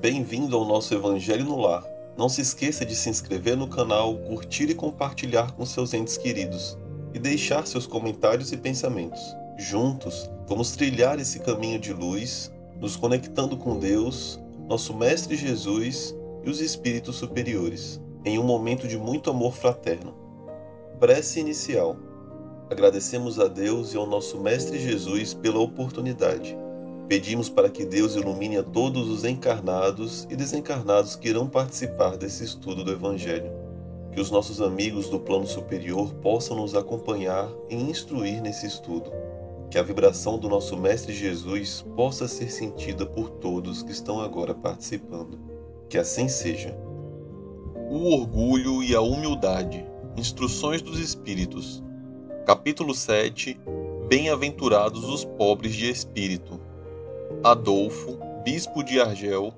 Bem-vindo ao nosso Evangelho no Lar. Não se esqueça de se inscrever no canal, curtir e compartilhar com seus entes queridos e deixar seus comentários e pensamentos. Juntos, vamos trilhar esse caminho de luz, nos conectando com Deus, nosso Mestre Jesus e os espíritos superiores, em um momento de muito amor fraterno. Prece inicial. Agradecemos a Deus e ao nosso Mestre Jesus pela oportunidade. Pedimos para que Deus ilumine a todos os encarnados e desencarnados que irão participar desse estudo do Evangelho. Que os nossos amigos do plano superior possam nos acompanhar e instruir nesse estudo. Que a vibração do nosso Mestre Jesus possa ser sentida por todos que estão agora participando. Que assim seja. O orgulho e a humildade. Instruções dos Espíritos. Capítulo 7. Bem-aventurados os pobres de espírito. Adolfo, bispo de Argel,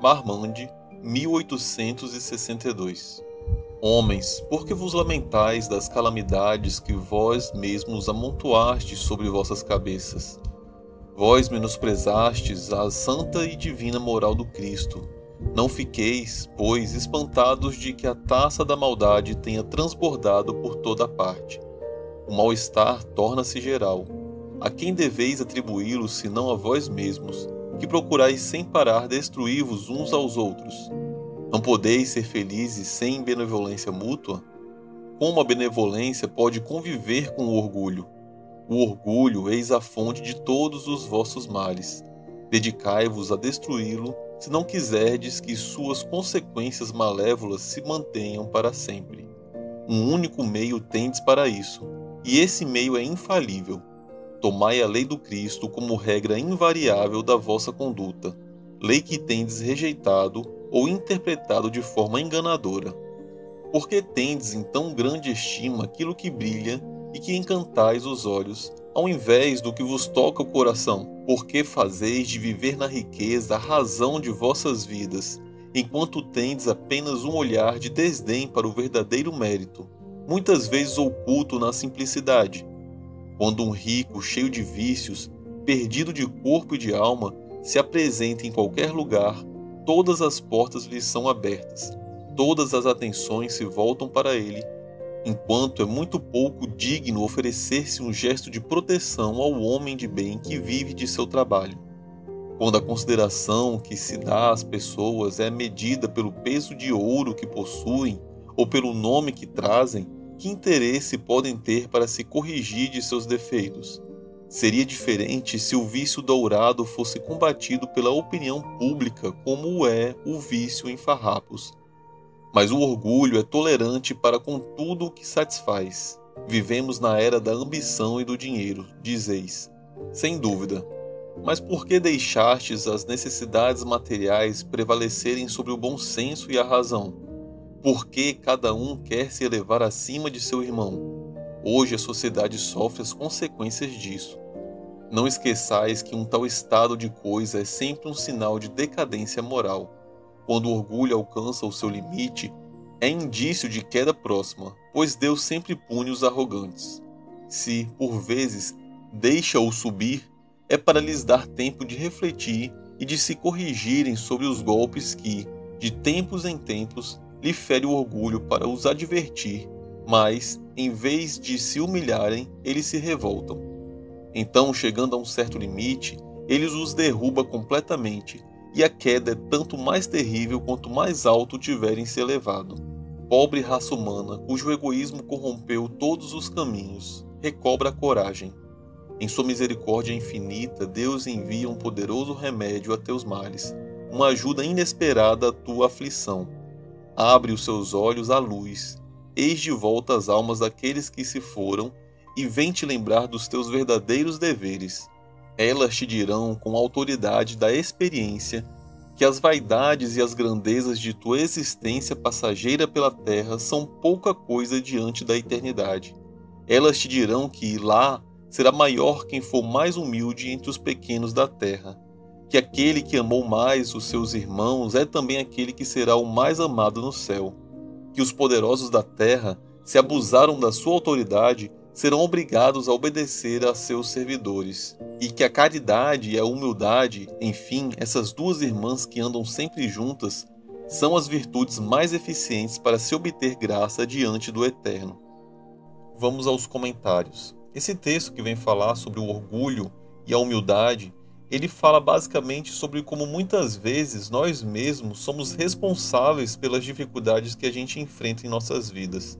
Marmande, 1862. Homens, por que vos lamentais das calamidades que vós mesmos amontoastes sobre vossas cabeças? Vós menosprezastes a santa e divina moral do Cristo. Não fiqueis, pois, espantados de que a taça da maldade tenha transbordado por toda a parte. O mal-estar torna-se geral. A quem deveis atribuí-lo, senão a vós mesmos, que procurais sem parar destruir-vos uns aos outros? Não podeis ser felizes sem benevolência mútua? Como a benevolência pode conviver com o orgulho? O orgulho eis a fonte de todos os vossos males. Dedicai-vos a destruí-lo, se não quiserdes que suas consequências malévolas se mantenham para sempre. Um único meio tendes para isso, e esse meio é infalível. Tomai a lei do Cristo como regra invariável da vossa conduta, lei que tendes rejeitado ou interpretado de forma enganadora. Por que tendes em tão grande estima aquilo que brilha e que encantais os olhos, ao invés do que vos toca o coração? Por que fazeis de viver na riqueza a razão de vossas vidas, enquanto tendes apenas um olhar de desdém para o verdadeiro mérito, muitas vezes oculto na simplicidade? Quando um rico, cheio de vícios, perdido de corpo e de alma, se apresenta em qualquer lugar, todas as portas lhe são abertas, todas as atenções se voltam para ele, enquanto é muito pouco digno oferecer-se um gesto de proteção ao homem de bem que vive de seu trabalho. Quando a consideração que se dá às pessoas é medida pelo peso de ouro que possuem ou pelo nome que trazem, que interesse podem ter para se corrigir de seus defeitos? Seria diferente se o vício dourado fosse combatido pela opinião pública, como é o vício em farrapos. Mas o orgulho é tolerante para com tudo o que satisfaz. Vivemos na era da ambição e do dinheiro, dizeis. Sem dúvida. Mas por que deixastes as necessidades materiais prevalecerem sobre o bom senso e a razão? Por que cada um quer se elevar acima de seu irmão? Hoje a sociedade sofre as consequências disso. Não esqueçais que um tal estado de coisa é sempre um sinal de decadência moral. Quando o orgulho alcança o seu limite, é indício de queda próxima, pois Deus sempre pune os arrogantes. Se, por vezes, deixa-o subir, é para lhes dar tempo de refletir e de se corrigirem sobre os golpes que, de tempos em tempos, lhe fere o orgulho para os advertir, mas, em vez de se humilharem, eles se revoltam. Então, chegando a um certo limite, ele os derruba completamente, e a queda é tanto mais terrível quanto mais alto tiverem se elevado. Pobre raça humana, cujo egoísmo corrompeu todos os caminhos, recobra a coragem. Em sua misericórdia infinita, Deus envia um poderoso remédio a teus males, uma ajuda inesperada à tua aflição. Abre os seus olhos à luz, eis de volta as almas daqueles que se foram, e vem te lembrar dos teus verdadeiros deveres. Elas te dirão com a autoridade da experiência que as vaidades e as grandezas de tua existência passageira pela terra são pouca coisa diante da eternidade. Elas te dirão que lá será maior quem for mais humilde entre os pequenos da terra, que aquele que amou mais os seus irmãos é também aquele que será o mais amado no céu, que os poderosos da terra se abusaram da sua autoridade serão obrigados a obedecer a seus servidores, e que a caridade e a humildade, enfim, essas duas irmãs que andam sempre juntas, são as virtudes mais eficientes para se obter graça diante do Eterno. Vamos aos comentários. Esse texto que vem falar sobre o orgulho e a humildade, ele fala basicamente sobre como muitas vezes nós mesmos somos responsáveis pelas dificuldades que a gente enfrenta em nossas vidas.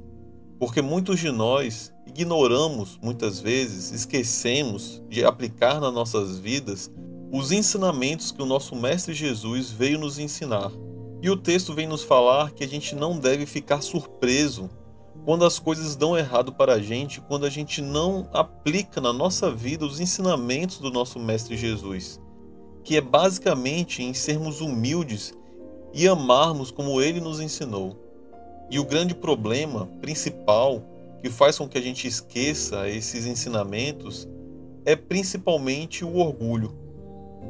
Porque muitos de nós ignoramos, muitas vezes, esquecemos de aplicar nas nossas vidas os ensinamentos que o nosso Mestre Jesus veio nos ensinar. E o texto vem nos falar que a gente não deve ficar surpreso quando as coisas dão errado para a gente, quando a gente não aplica na nossa vida os ensinamentos do nosso Mestre Jesus, que é basicamente em sermos humildes e amarmos como Ele nos ensinou. E o grande problema principal que faz com que a gente esqueça esses ensinamentos é principalmente o orgulho.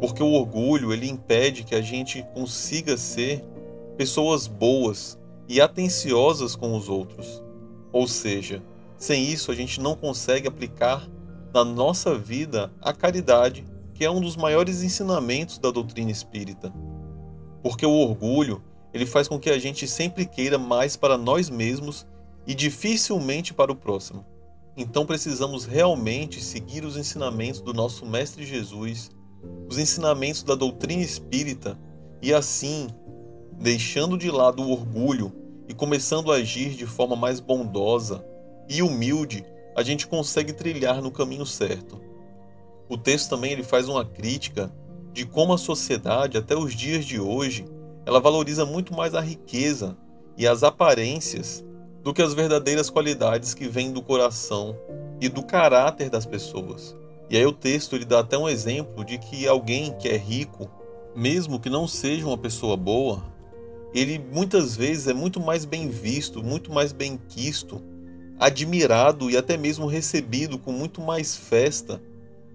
Porque o orgulho, ele impede que a gente consiga ser pessoas boas e atenciosas com os outros. Ou seja, sem isso a gente não consegue aplicar na nossa vida a caridade, que é um dos maiores ensinamentos da doutrina espírita. Porque o orgulho, ele faz com que a gente sempre queira mais para nós mesmos e dificilmente para o próximo. Então precisamos realmente seguir os ensinamentos do nosso Mestre Jesus, os ensinamentos da doutrina espírita, e assim, deixando de lado o orgulho e começando a agir de forma mais bondosa e humilde, a gente consegue trilhar no caminho certo. O texto também ele faz uma crítica de como a sociedade, até os dias de hoje, ela valoriza muito mais a riqueza e as aparências do que as verdadeiras qualidades que vêm do coração e do caráter das pessoas. E aí o texto ele dá até um exemplo de que alguém que é rico, mesmo que não seja uma pessoa boa, ele muitas vezes é muito mais bem visto, muito mais bem quisto, admirado e até mesmo recebido com muito mais festa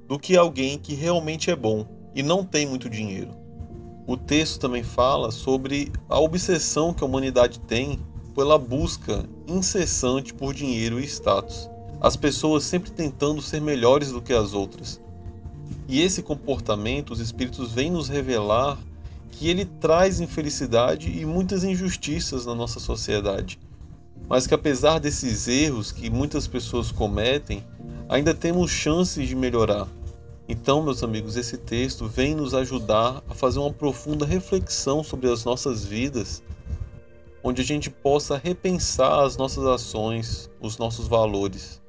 do que alguém que realmente é bom e não tem muito dinheiro. O texto também fala sobre a obsessão que a humanidade tem pela busca incessante por dinheiro e status. As pessoas sempre tentando ser melhores do que as outras. E esse comportamento, os espíritos vêm nos revelar que ele traz infelicidade e muitas injustiças na nossa sociedade. Mas que apesar desses erros que muitas pessoas cometem, ainda temos chances de melhorar. Então, meus amigos, esse texto vem nos ajudar a fazer uma profunda reflexão sobre as nossas vidas, onde a gente possa repensar as nossas ações, os nossos valores,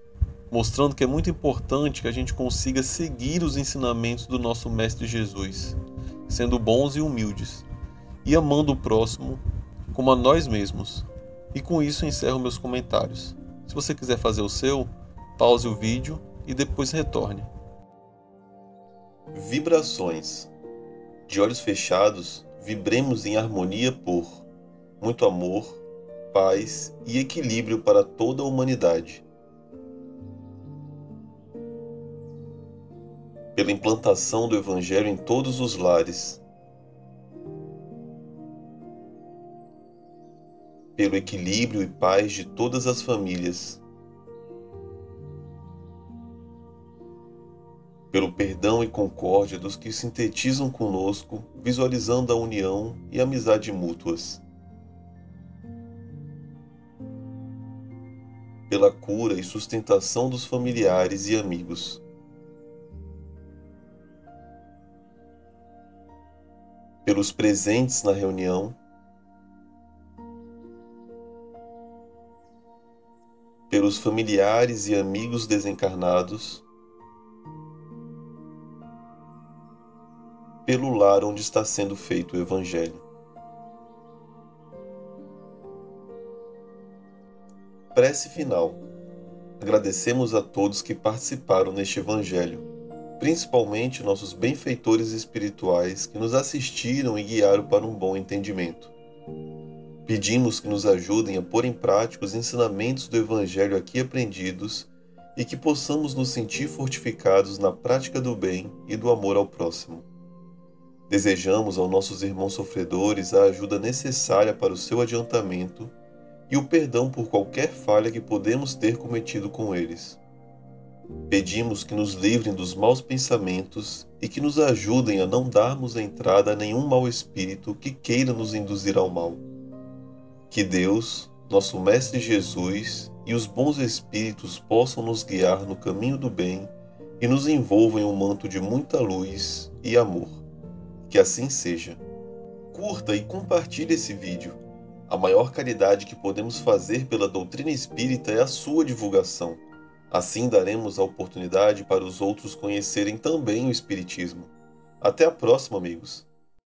mostrando que é muito importante que a gente consiga seguir os ensinamentos do nosso Mestre Jesus, sendo bons e humildes, e amando o próximo como a nós mesmos. E com isso encerro meus comentários. Se você quiser fazer o seu, pause o vídeo e depois retorne. Vibrações. De olhos fechados, vibremos em harmonia por muito amor, paz e equilíbrio para toda a humanidade. Pela implantação do Evangelho em todos os lares. Pelo equilíbrio e paz de todas as famílias. Pelo perdão e concórdia dos que sintetizam conosco, visualizando a união e amizade mútuas. Pela cura e sustentação dos familiares e amigos. Pelos presentes na reunião. Pelos familiares e amigos desencarnados. Pelo lar onde está sendo feito o Evangelho. Prece final. Agradecemos a todos que participaram neste Evangelho, principalmente nossos benfeitores espirituais que nos assistiram e guiaram para um bom entendimento. Pedimos que nos ajudem a pôr em prática os ensinamentos do Evangelho aqui aprendidos e que possamos nos sentir fortificados na prática do bem e do amor ao próximo. Desejamos aos nossos irmãos sofredores a ajuda necessária para o seu adiantamento e o perdão por qualquer falha que podemos ter cometido com eles. Pedimos que nos livrem dos maus pensamentos e que nos ajudem a não darmos entrada a nenhum mau espírito que queira nos induzir ao mal. Que Deus, nosso Mestre Jesus e os bons espíritos possam nos guiar no caminho do bem e nos envolvam em um manto de muita luz e amor. Que assim seja. Curta e compartilhe esse vídeo. A maior caridade que podemos fazer pela doutrina espírita é a sua divulgação. Assim daremos a oportunidade para os outros conhecerem também o Espiritismo. Até a próxima, amigos!